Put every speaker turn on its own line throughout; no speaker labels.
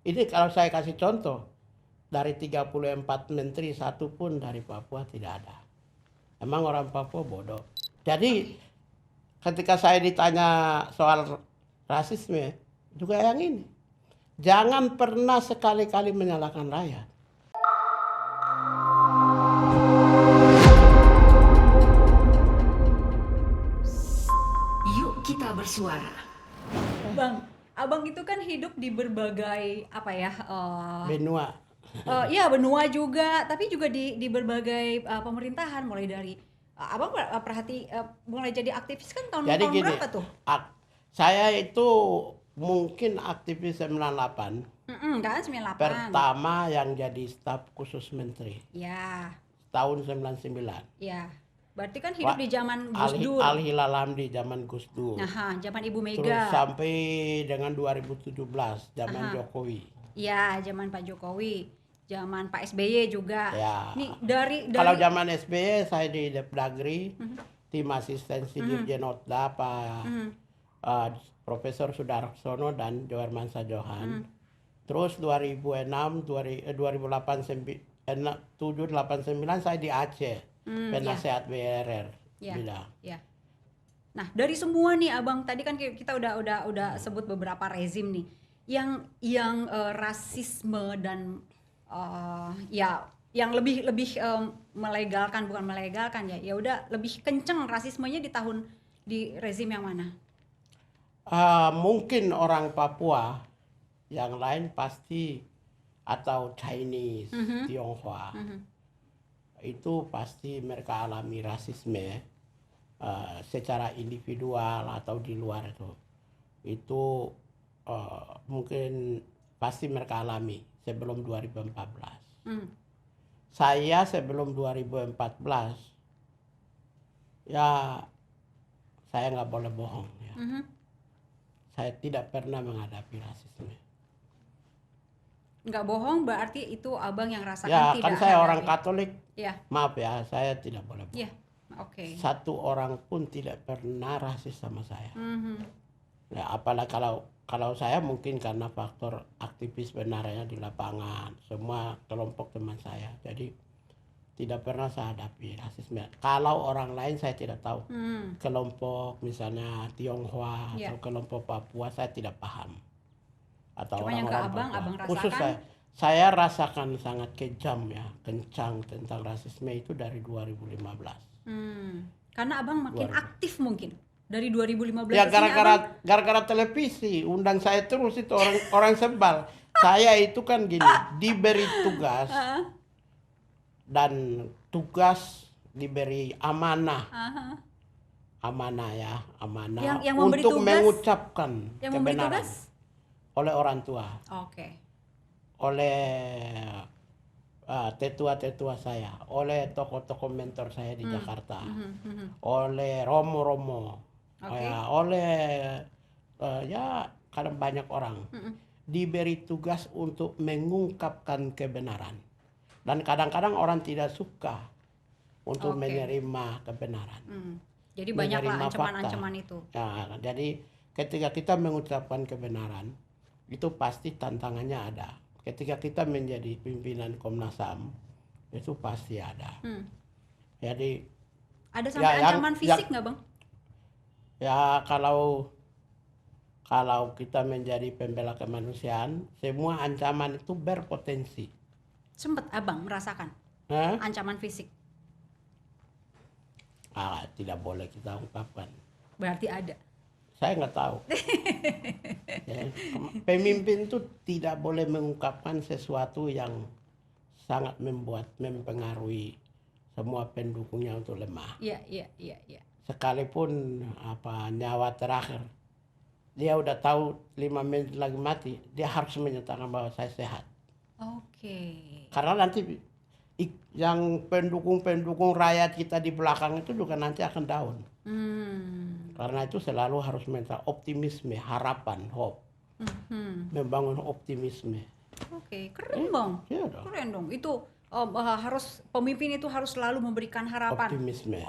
Ini kalau saya kasih contoh, dari 34 menteri satu pun dari Papua tidak ada. Emang orang Papua bodoh. Jadi ketika saya ditanya soal rasisme, juga yang ini. Jangan pernah sekali-kali menyalahkan rakyat.
Yuk kita bersuara.
Bang, abang itu kan hidup di berbagai apa ya?
Benua.
Iya benua juga, tapi juga di berbagai pemerintahan, mulai dari abang mulai jadi aktivis kan tahun
Jadi
berapa tuh?
Saya itu mungkin aktivis 98.
Kan 98.
Pertama yang jadi staf khusus menteri.
Ya,
Tahun 99.
ya. Berarti kan hidup di zaman Gus Dur.
Al-Hilal Hamdi zaman Gus Dur.
Nah, zaman Ibu
Terus
Mega.
sampai dengan 2017 zaman Jokowi.
Ya, zaman Pak Jokowi, zaman Pak SBY juga.
Ya.
Nih dari
Kalau zaman SBY saya di Depdagri, tim asistensi Dirjen Otda Pak Profesor Sudarsono dan Johermansa Johan. Terus 2006, 2008, 789 saya di Aceh, penasehat BRR.
Ya. Nah, dari semua nih Abang, tadi kan kita udah sebut beberapa rezim nih yang rasisme dan yang lebih melegalkan, bukan melegalkan ya udah lebih kenceng rasismenya di rezim yang mana?
Mungkin orang Papua, yang lain pasti, atau Chinese, Tionghoa, itu pasti mereka alami rasisme secara individual atau di luar itu mungkin pasti mereka alami sebelum 2014. Saya sebelum 2014 ya saya nggak boleh bohong ya. Saya tidak pernah menghadapi rasisme.
Nggak bohong berarti itu Abang yang rasakan
Ya
tidak
kan saya
hadapi.
orang Katolik.
Ya.
Maaf ya, saya tidak boleh bohong.
Ya, oke.
Satu orang pun tidak pernah rasis sama saya. Ya, apalagi kalau saya mungkin karena faktor aktivis benarnya di lapangan, semua kelompok teman saya. Jadi tidak pernah saya hadapi rasisme. Kalau orang lain saya tidak tahu. Kelompok misalnya Tionghoa atau kelompok Papua saya tidak paham. Atau
cuma yang ke
orang-orang
abang
Papua.
rasakan.
Khusus saya rasakan sangat kejam ya, kencang tentang rasisme itu dari 2015.
Karena abang makin aktif mungkin dari 2015.
Ya gara-gara televisi undang saya terus itu orang sebal. Saya itu kan gini, diberi tugas dan tugas diberi amanah. Amanah
yang memberi
untuk
tugas,
mengucapkan
yang
kebenaran oleh orang tua.
Oke.
Oleh tetua-tetua saya, oleh tokoh-tokoh mentor saya di Jakarta, oleh romo-romo, oleh ya kadang banyak orang diberi tugas untuk mengungkapkan kebenaran. Dan kadang-kadang orang tidak suka untuk menerima kebenaran.
Jadi banyaklah ancaman-ancaman itu.
Ya, jadi ketika kita mengucapkan kebenaran, itu pasti tantangannya ada. Ketika kita menjadi pimpinan Komnas HAM, itu pasti ada. Jadi
ada sampai ancaman fisik nggak, Bang?
Ya kalau kita menjadi pembela kemanusiaan, semua ancaman itu berpotensi.
Sempat Abang merasakan ancaman fisik?
Tidak boleh kita ungkapkan.
Berarti ada?
Saya nggak tahu. Ya, pemimpin itu tidak boleh mengungkapkan sesuatu yang sangat mempengaruhi semua pendukungnya untuk lemah.
Iya.
Sekalipun nyawa terakhir, dia udah tahu 5 menit lagi mati, dia harus menyatakan bahwa saya sehat.
Oke.
Karena nanti yang pendukung rakyat kita di belakang itu juga nanti akan down. Karena itu selalu harus minta optimisme, harapan, hope. Membangun optimisme.
Oke, keren Bang.
Iya dong.
Keren dong. Itu pemimpin itu harus selalu memberikan harapan.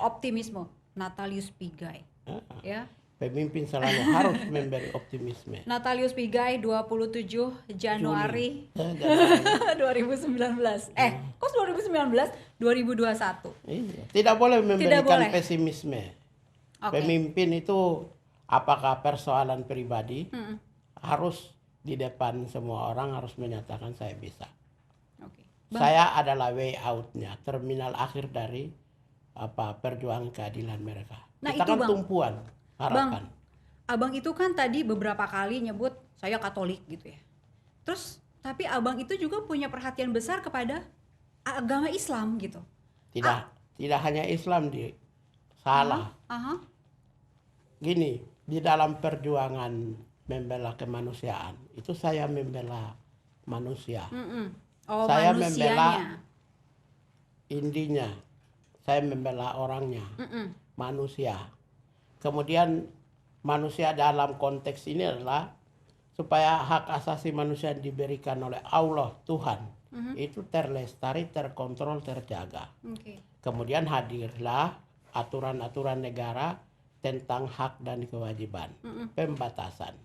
Optimisme.
Natalius Pigai. Ya.
Pemimpin selalu harus memberi optimisme.
Natalius Pigai 27 Januari
Januari.
2019. Kok 2019? 2021.
Iya. Tidak boleh memberikan
boleh.
pesimisme.
Oke.
Pemimpin itu apakah persoalan pribadi harus di depan semua orang harus menyatakan saya bisa.
Oke.
Saya adalah way out-nya, terminal akhir dari perjuangan keadilan mereka.
Nah,
Kita
itu,
kan
Bang.
tumpuan harapan.
Abang itu kan tadi beberapa kali nyebut saya Katolik gitu ya. Terus tapi abang itu juga punya perhatian besar kepada agama Islam gitu.
Tidak hanya Islam salah. Gini, di dalam perjuangan membela kemanusiaan itu saya membela manusia.
Oh,
saya
manusianya.
membela indinya, saya membela orangnya, manusia. Kemudian manusia dalam konteks ini adalah supaya hak asasi manusia yang diberikan oleh Allah Tuhan itu terlestari, terkontrol, terjaga.
Okay.
Kemudian hadirlah aturan-aturan negara tentang hak dan kewajiban, pembatasan.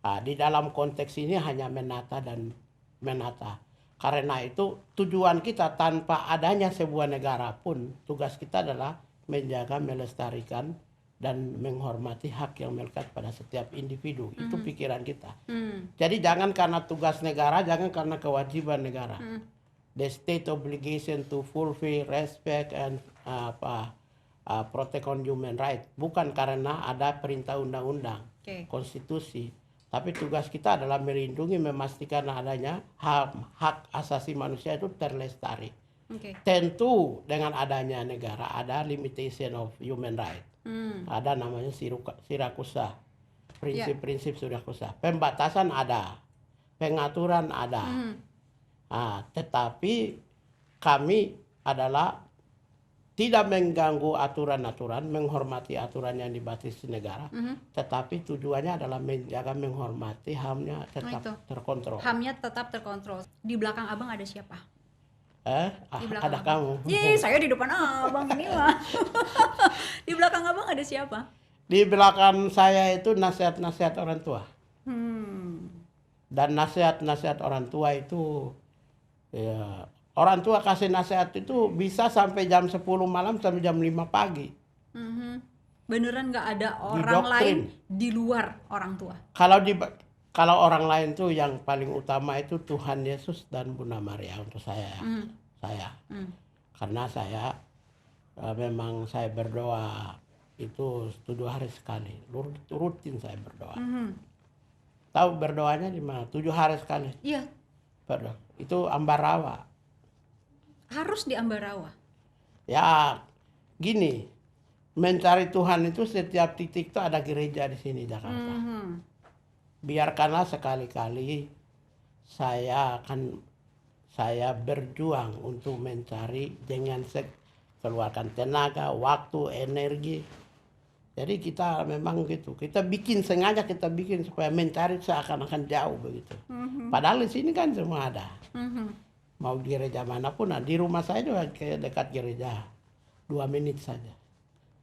Nah, di dalam konteks ini hanya menata dan menata. Karena itu tujuan kita tanpa adanya sebuah negara pun tugas kita adalah menjaga, melestarikan dan menghormati hak yang melekat pada setiap individu. Itu pikiran kita. Jadi jangan karena tugas negara, jangan karena kewajiban negara. The state obligation to fulfill, respect and protect on human right. Bukan karena ada perintah undang-undang, konstitusi. Tapi tugas kita adalah melindungi, memastikan adanya hak asasi manusia itu terlestari. Tentu dengan adanya negara ada limitation of human right. Ada namanya Sirakusa, prinsip-prinsip Sirakusa. Pembatasan ada, pengaturan ada. Tetapi kami adalah tidak mengganggu aturan-aturan, menghormati aturan yang dibatasi negara, tetapi tujuannya adalah menjaga, menghormati HAM-nya tetap terkontrol.
HAM-nya tetap terkontrol. Di belakang abang ada siapa?
Ada kamu.
Saya di depan abang ini lah. Di belakang abang ada siapa?
Di belakang saya itu nasihat-nasihat orang tua. Dan nasihat-nasihat orang tua itu, ya, orang tua kasih nasihat itu bisa sampai jam 10 malam sampai jam 5 pagi.
Beneran nggak ada orang lain di luar orang tua?
Kalau orang lain tuh yang paling utama itu Tuhan Yesus dan Bunda Maria untuk saya. Karena saya memang saya berdoa itu 7 hari sekali. Rutin saya berdoa. Tahu berdoanya di mana? 7 hari sekali.
Iya.
Berdoa. Itu Ambarawa.
Harus di Ambarawa.
Ya, gini. Mencari Tuhan itu setiap titik itu ada gereja di sini Jakarta. Biarkanlah sekali-kali saya berjuang untuk mencari dengan keluarkan tenaga, waktu, energi. Jadi kita memang gitu. Sengaja kita bikin supaya mencari seakan-akan jauh begitu. Padahal di sini kan semua ada. Mau gereja manapun, di rumah saya juga dekat gereja. 2 menit saja.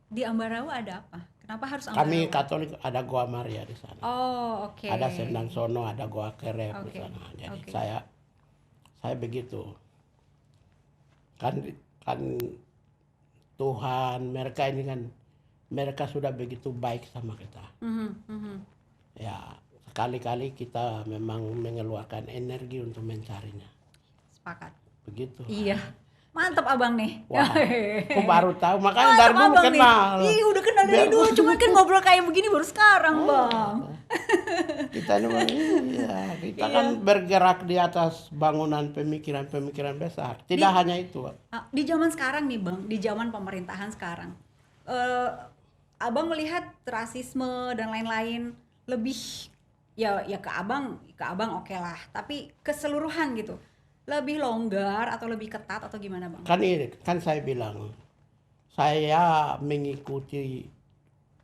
Di Ambarawa ada apa? Kenapa harus Ambarawa?
Kami Katolik ada Goa Maria di sana.
Oh, oke.
Ada Sendang Sono, ada Goa Kerep di sana. Jadi saya begitu. Kan Tuhan mereka sudah begitu baik sama kita. Ya, sekali-kali kita memang mengeluarkan energi untuk mencarinya.
Sepakat.
Begitu.
Iya. Mantap abang nih.
Wah, aku baru tahu. Makanya dari dulu kenal.
Iya, udah kenal dari dulu. Cuma kan ngobrol kayak begini baru sekarang, Bang.
Kita kan bergerak di atas bangunan pemikiran-pemikiran besar. Tidak hanya itu.
Di zaman sekarang nih, Bang. Di zaman pemerintahan sekarang. Abang melihat rasisme dan lain-lain lebih ya ke abang oke lah. Tapi keseluruhan gitu. Lebih longgar atau lebih ketat atau gimana Bang?
Kan saya bilang, saya mengikuti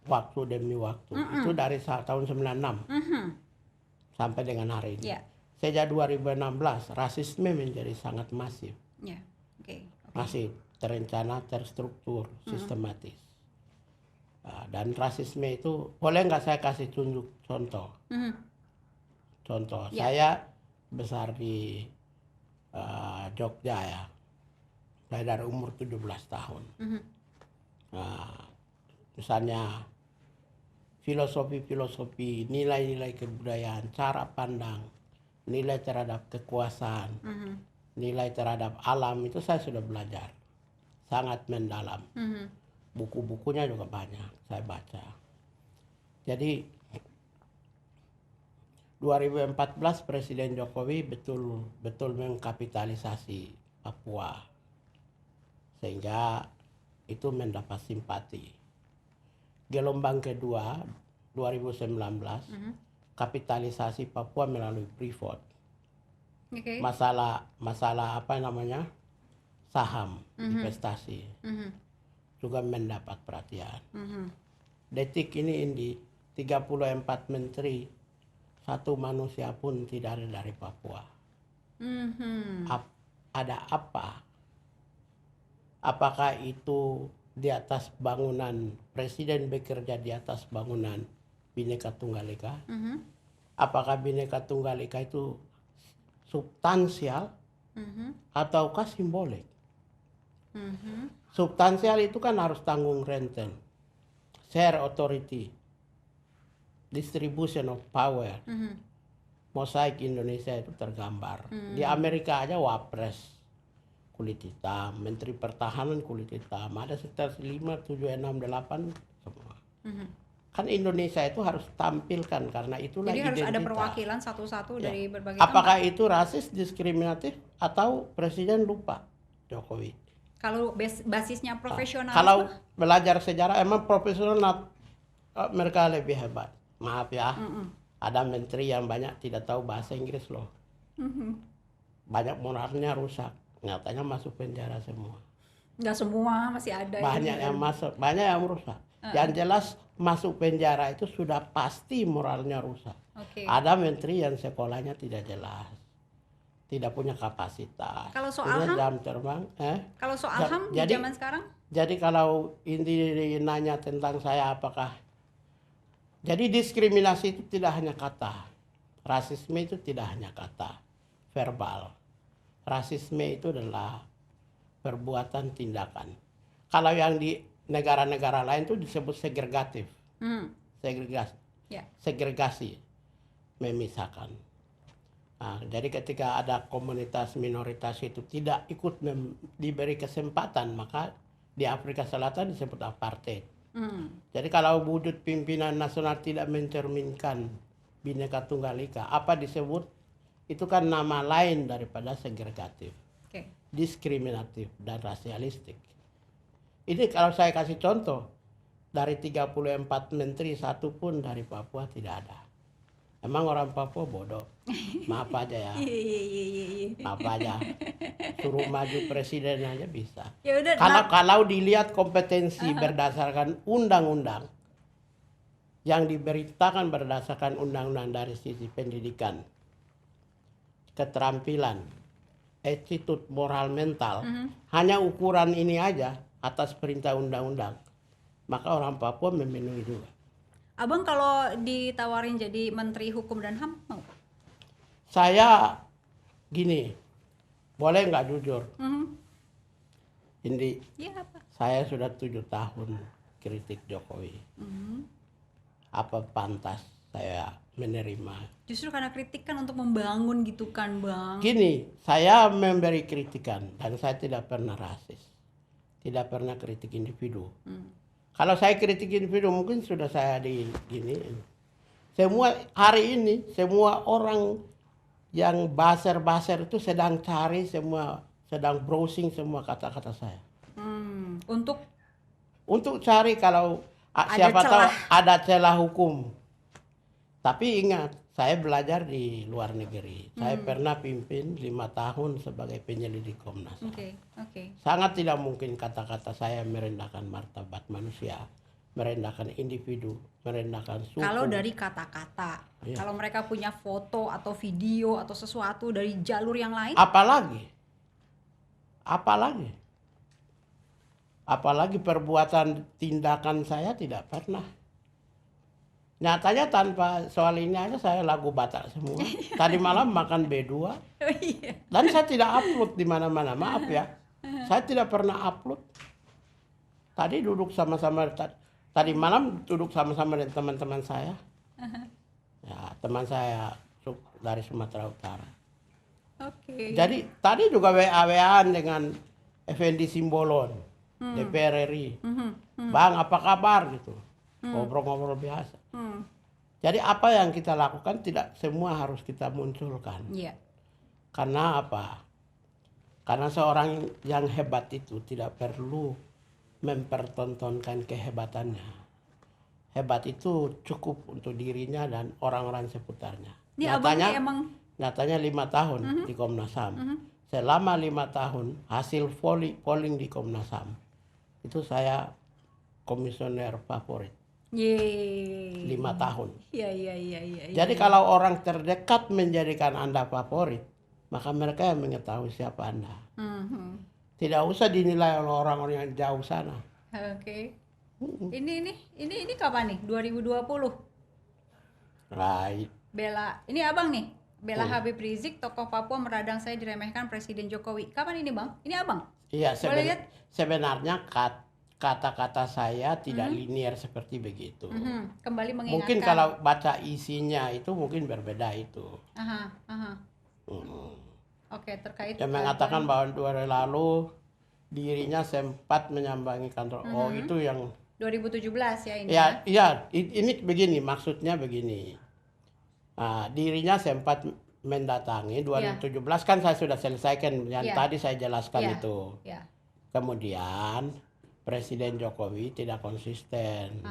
waktu demi waktu. Itu dari tahun 96 sampai dengan hari ini. Sejak 2016, rasisme menjadi sangat masif.
Okay.
Masif, terencana, terstruktur, sistematis. Dan rasisme itu boleh nggak saya kasih tunjuk contoh? Contoh,
Ya.
saya besar di Jogja ya. Saya dari umur 17 tahun. Nah, misalnya filosofi-filosofi, nilai-nilai kebudayaan, cara pandang, nilai terhadap kekuasaan, nilai terhadap alam itu saya sudah belajar. Sangat mendalam. Buku-bukunya juga banyak saya baca. Jadi 2014 Presiden Jokowi betul mengkapitalisasi Papua sehingga itu mendapat simpati. Gelombang kedua 2019 kapitalisasi Papua melalui Freeport.
Okay.
Masalah apa namanya saham investasi juga mendapat perhatian. Detik ini Indi 34 menteri, satu manusia pun tidak ada dari Papua. Ada apa? Apakah itu di atas bangunan, presiden bekerja di atas bangunan Bhinneka Tunggal Ika? Apakah Bhinneka Tunggal Ika itu substansial ataukah simbolik? Substansial itu kan harus tanggung renten, share authority, distribution of power. Mosaik Indonesia itu tergambar. Di Amerika aja wapres kulit hitam, menteri pertahanan kulit hitam, ada sekitar 5, 7, 6, 8 semua. Kan Indonesia itu harus tampilkan karena itulah
Jadi harus
identitas.
ada perwakilan satu-satu dari berbagai
Apakah
tempat.
itu rasis, diskriminatif, atau presiden lupa Jokowi?
Kalau basisnya profesional.
Kalau belajar sejarah emang profesional mereka lebih hebat. Maaf ya, ada menteri yang banyak tidak tahu bahasa Inggris loh. Banyak moralnya rusak, nyatanya masuk penjara semua.
Nggak semua, masih ada.
Banyak yang masuk, banyak yang rusak. Yang jelas masuk penjara itu sudah pasti moralnya rusak.
Okay.
Ada menteri yang sekolahnya tidak jelas, tidak punya kapasitas.
Kalau soal HAM?
Jam terbang,
Kalau soal HAM di zaman sekarang?
Jadi kalau inti nanya tentang saya apakah, jadi diskriminasi itu tidak hanya kata, rasisme itu tidak hanya kata, verbal. Rasisme itu adalah perbuatan tindakan. Kalau yang di negara-negara lain itu disebut segregatif, segregasi, memisahkan. Nah, jadi ketika ada komunitas minoritas itu tidak ikut diberi kesempatan, maka di Afrika Selatan disebut apartheid. Jadi kalau wujud pimpinan nasional tidak mencerminkan Bhinneka Tunggal Ika, apa disebut? Itu kan nama lain daripada segregatif, diskriminatif, dan rasialistik. Ini kalau saya kasih contoh, dari 34 menteri, satu pun dari Papua tidak ada. Emang orang Papua bodoh? Maaf aja ya. Maaf aja. Suruh maju presiden aja bisa.
Yaudah,
kalau dilihat kompetensi berdasarkan undang-undang, yang diberitakan berdasarkan undang-undang dari sisi pendidikan, keterampilan, attitude moral mental, hanya ukuran ini aja atas perintah undang-undang, maka orang Papua memenuhi juga.
Abang kalau ditawarin jadi Menteri Hukum dan HAM mau?
Saya gini, boleh nggak jujur? Indi,
apa?
saya sudah 7 tahun kritik Jokowi. Apa pantas saya menerima?
Justru karena kritik kan untuk membangun gitu kan Bang.
Gini, saya memberi kritikan dan saya tidak pernah rasis, tidak pernah kritik individu. Kalau saya kritik individu mungkin sudah saya diginiin. Semua hari ini, semua orang yang baser-baser itu sedang cari semua, sedang browsing semua kata-kata saya. Untuk cari kalau siapa tahu ada celah hukum. Tapi ingat, saya belajar di luar negeri. Saya pernah pimpin 5 tahun sebagai penyelidik Komnas HAM. Sangat tidak mungkin kata-kata saya merendahkan martabat manusia, merendahkan individu, merendahkan suku.
Kalau dari kata-kata, kalau mereka punya foto atau video atau sesuatu dari jalur yang lain,
apalagi Apalagi perbuatan tindakan saya tidak pernah. Nyatanya tanpa soal ini aja saya lagu Batak semua. Tadi malam makan B2
Oh iya.
dan saya tidak upload di mana-mana. Maaf ya. Saya tidak pernah upload. Tadi duduk sama-sama tadi malam duduk sama-sama dengan teman-teman saya. Ya, teman saya dari Sumatera Utara.
Oke.
Jadi tadi juga WA-WA-an dengan Effendi Simbolon, DPR RI. Bang, apa kabar gitu. Ngobrol-ngobrol biasa. Jadi apa yang kita lakukan tidak semua harus kita munculkan.
Iya.
Karena apa? Karena seorang yang hebat itu tidak perlu mempertontonkan kehebatannya. Hebat itu cukup untuk dirinya dan orang-orang seputarnya.
Ini abang ini emang
Nyatanya 5 tahun di Komnas HAM. Selama 5 tahun hasil polling di Komnas HAM itu saya komisioner favorit.
Yeay.
5 tahun.
Iya.
Jadi kalau orang terdekat menjadikan Anda favorit, maka mereka yang mengetahui siapa Anda. Tidak usah dinilai oleh orang-orang yang jauh sana.
Oke. Ini kapan nih? 2020.
Right.
Bela, ini abang nih. Bela Habib Rizik, tokoh Papua meradang saya diremehkan Presiden Jokowi. Kapan ini bang? Ini abang?
Iya,
Boleh lihat?
sebenarnya kata-kata saya tidak linear seperti begitu.
Kembali mengingatkan.
Mungkin kalau baca isinya itu mungkin berbeda itu.
Aha. Oke, terkait.
Yang mengatakan bahwa 2 hari lalu dirinya sempat menyambangi kantor. Oh, itu yang
2017 ya ini.
iya, ini begini, maksudnya begini. Dirinya sempat mendatangi 2017 kan saya sudah selesaikan yang tadi saya jelaskan itu. Kemudian Presiden Jokowi tidak konsisten.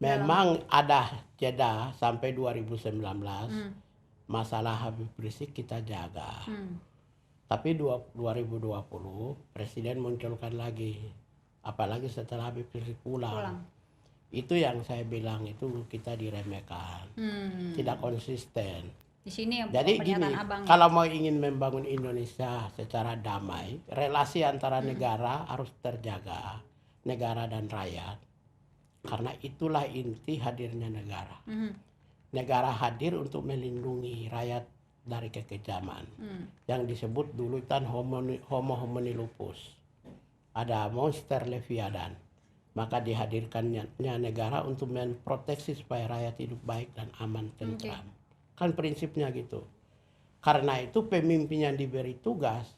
Memang ada jeda sampai 2019. Masalah Habib Rizik kita jaga. Tapi 2020 Presiden munculkan lagi. Apalagi setelah Habib Rizik pulang. Itu yang saya bilang itu kita diremehkan, tidak konsisten.
Di sini yang
jadi gini,
abang.
kalau mau ingin membangun Indonesia secara damai, relasi antara negara harus terjaga, negara dan rakyat. Karena itulah inti hadirnya negara. Negara hadir untuk melindungi rakyat dari kekejaman. Yang disebut dulu kan homo homini lupus. Ada monster leviathan. Maka dihadirkannya negara untuk memproteksi supaya rakyat hidup baik dan aman tentram. Kan prinsipnya gitu. Karena itu pemimpin yang diberi tugas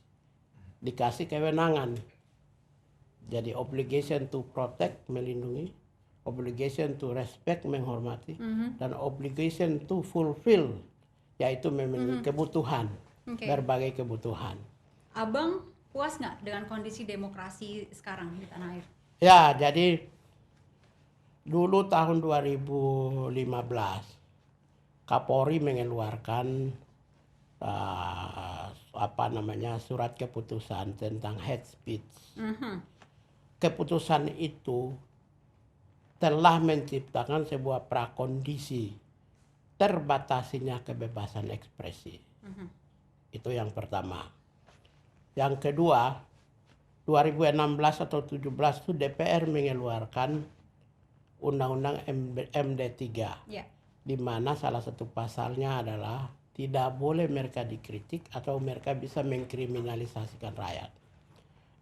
dikasih kewenangan. Jadi obligation to protect, melindungi, obligation to respect, menghormati, dan obligation to fulfill, yaitu memenuhi kebutuhan, berbagai kebutuhan.
Abang puas nggak dengan kondisi demokrasi sekarang di tanah air?
Ya, jadi dulu tahun 2015 Kapolri mengeluarkan surat keputusan tentang hate speech. Keputusan itu telah menciptakan sebuah prakondisi terbatasinya kebebasan ekspresi. Itu yang pertama. Yang kedua, 2016 atau 17 itu DPR mengeluarkan Undang-Undang MD3, di mana salah satu pasalnya adalah tidak boleh mereka dikritik atau mereka bisa mengkriminalisasikan rakyat.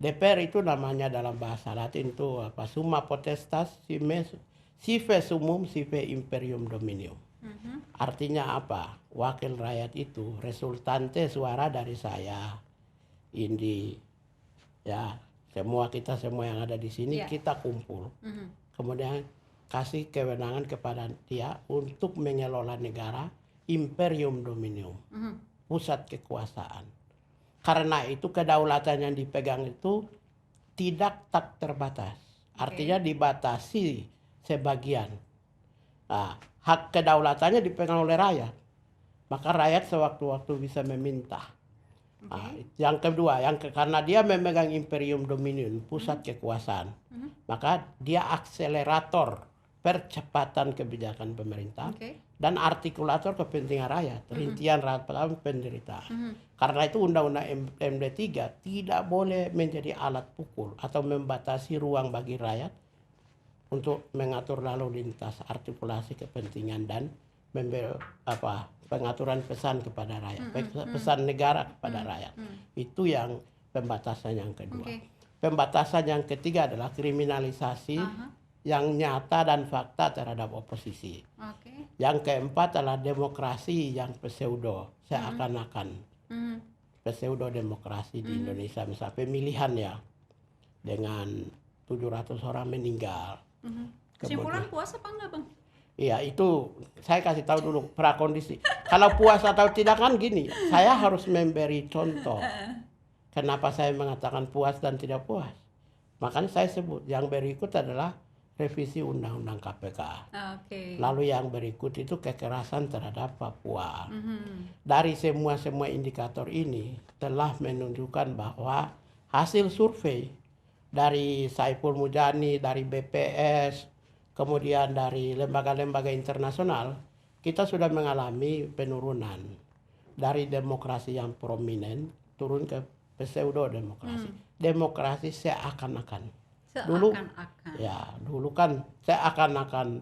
DPR itu namanya dalam bahasa Latin itu apa? Summa potestas sive summum sive imperium dominium. Artinya apa? Wakil rakyat itu resultante suara dari saya, Indi. Ya, kita semua yang ada di sini kita kumpul. Kemudian kasih kewenangan kepada dia untuk mengelola negara imperium dominium, pusat kekuasaan. Karena itu kedaulatan yang dipegang itu tidak tak terbatas. Artinya dibatasi sebagian. Nah, hak kedaulatannya dipegang oleh rakyat. Maka rakyat sewaktu-waktu bisa meminta. Nah, yang kedua, karena dia memegang imperium dominium, pusat kekuasaan, maka dia akselerator percepatan kebijakan pemerintah
Oke.
dan artikulator kepentingan rakyat, rincian rakyat penderitaan. Karena itu Undang-Undang MD3 tidak boleh menjadi alat pukul atau membatasi ruang bagi rakyat untuk mengatur lalu lintas, artikulasi kepentingan dan pengaturan pesan kepada rakyat, pesan negara kepada rakyat. Itu yang pembatasan yang kedua.
Oke.
Pembatasan yang ketiga adalah kriminalisasi yang nyata dan fakta terhadap oposisi.
Oke.
Yang keempat adalah demokrasi yang pseudo, seakan-akan pseudo demokrasi di Indonesia, misalnya pemilihan ya dengan 700 orang meninggal.
Kesimpulan puas apa enggak, Bang?
Iya, itu saya kasih tahu dulu prakondisi. Kalau puas atau tidak kan gini, saya harus memberi contoh. Kenapa saya mengatakan puas dan tidak puas? Makanya saya sebut yang berikut adalah revisi Undang-Undang KPK.
Oke.
Lalu yang berikut itu kekerasan terhadap Papua. Dari semua indikator ini telah menunjukkan bahwa hasil survei dari Saiful Mujani, dari BPS, kemudian dari lembaga-lembaga internasional, kita sudah mengalami penurunan dari demokrasi yang prominent turun ke pseudo demokrasi. Demokrasi seakan-akan. Dulu kan seakan-akan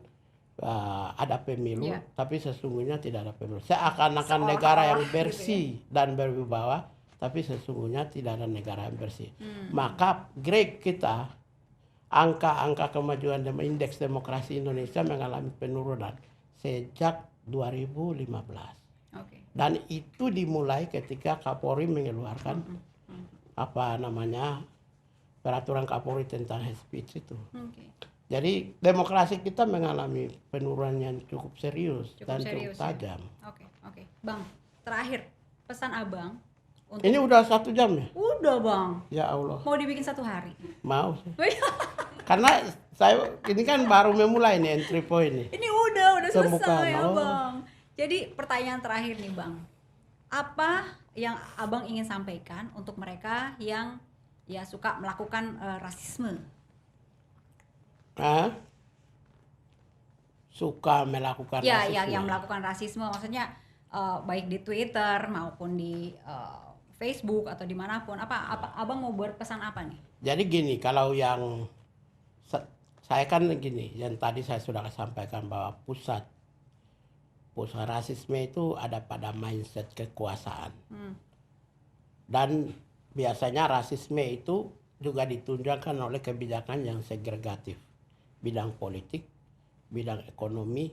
ada pemilu, tapi sesungguhnya tidak ada pemilu. Seakan-akan negara yang bersih dan berwibawa, tapi sesungguhnya tidak ada negara yang bersih. Maka grade kita, angka-angka kemajuan dan indeks demokrasi Indonesia mengalami penurunan sejak 2015. Dan itu dimulai ketika Kapolri mengeluarkan peraturan Kapolri tentang hate speech itu. Jadi demokrasi kita mengalami penurunan yang cukup serius dan cukup tajam.
Oke. Bang, terakhir pesan Abang untuk...
Ini udah 1 jam ya?
Udah, Bang.
Ya Allah.
Mau dibikin 1 hari?
Mau sih. Karena saya ini kan baru memulai nih entry point nih.
Ini udah selesai ya,
Oh.
Bang. Jadi pertanyaan terakhir nih, Bang. Apa yang Abang ingin sampaikan untuk mereka yang ya suka melakukan rasisme?
Suka melakukan
ya,
rasisme?
yang melakukan rasisme, maksudnya baik di Twitter maupun di Facebook atau dimanapun. Apa Abang mau berpesan apa nih?
Jadi gini, kalau yang saya kan gini, yang tadi saya sudah sampaikan bahwa pusat rasisme itu ada pada mindset kekuasaan. Dan biasanya rasisme itu juga ditunjukkan oleh kebijakan yang segregatif. Bidang politik, bidang ekonomi,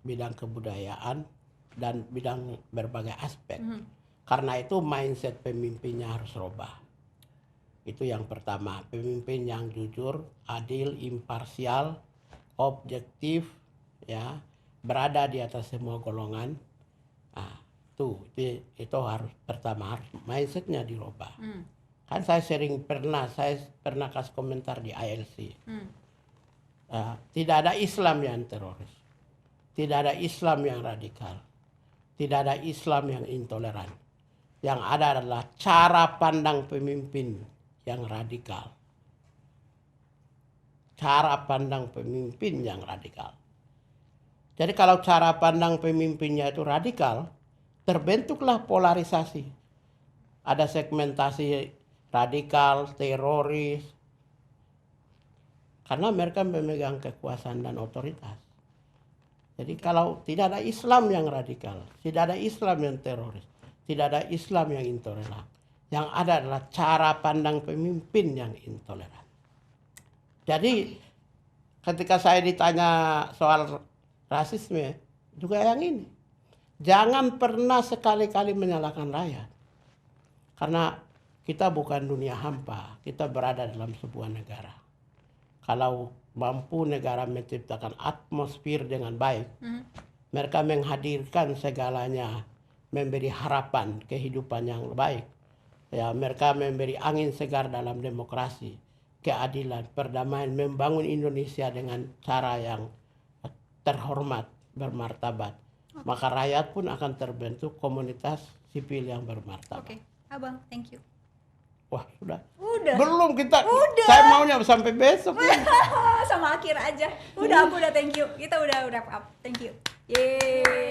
bidang kebudayaan, dan bidang berbagai aspek. Karena itu mindset pemimpinnya harus rubah. Itu yang pertama, pemimpin yang jujur, adil, imparsial, objektif, ya, berada di atas semua golongan. Nah, itu harus pertama, harus mindsetnya dirubah. Kan saya pernah kasih komentar di ILC. Tidak ada Islam yang teroris, tidak ada Islam yang radikal, tidak ada Islam yang intoleran. Yang ada adalah cara pandang pemimpin yang radikal. Cara pandang pemimpin yang radikal. Jadi kalau cara pandang pemimpinnya itu radikal, terbentuklah polarisasi. Ada segmentasi radikal, teroris. Karena mereka memegang kekuasaan dan otoritas. Jadi kalau tidak ada Islam yang radikal, tidak ada Islam yang teroris, tidak ada Islam yang intoleran. Yang ada adalah cara pandang pemimpin yang intoleran. Jadi ketika saya ditanya soal rasisme, juga yang ini. Jangan pernah sekali-kali menyalahkan rakyat. Karena kita bukan dunia hampa, kita berada dalam sebuah negara. Kalau mampu negara menciptakan atmosfer dengan baik, mereka menghadirkan segalanya, memberi harapan kehidupan yang baik. Ya, mereka memberi angin segar dalam demokrasi, keadilan, perdamaian, membangun Indonesia dengan cara yang terhormat, bermartabat. Maka rakyat pun akan terbentuk komunitas sipil yang bermartabat.
Oke, Abang, thank you.
Wah, sudah.
Udah.
Belum kita.
Udah.
Saya maunya sampai besok.
Sama akhir aja. Udah, aku udah thank you. Kita udah wrap up. Thank you. Yeay.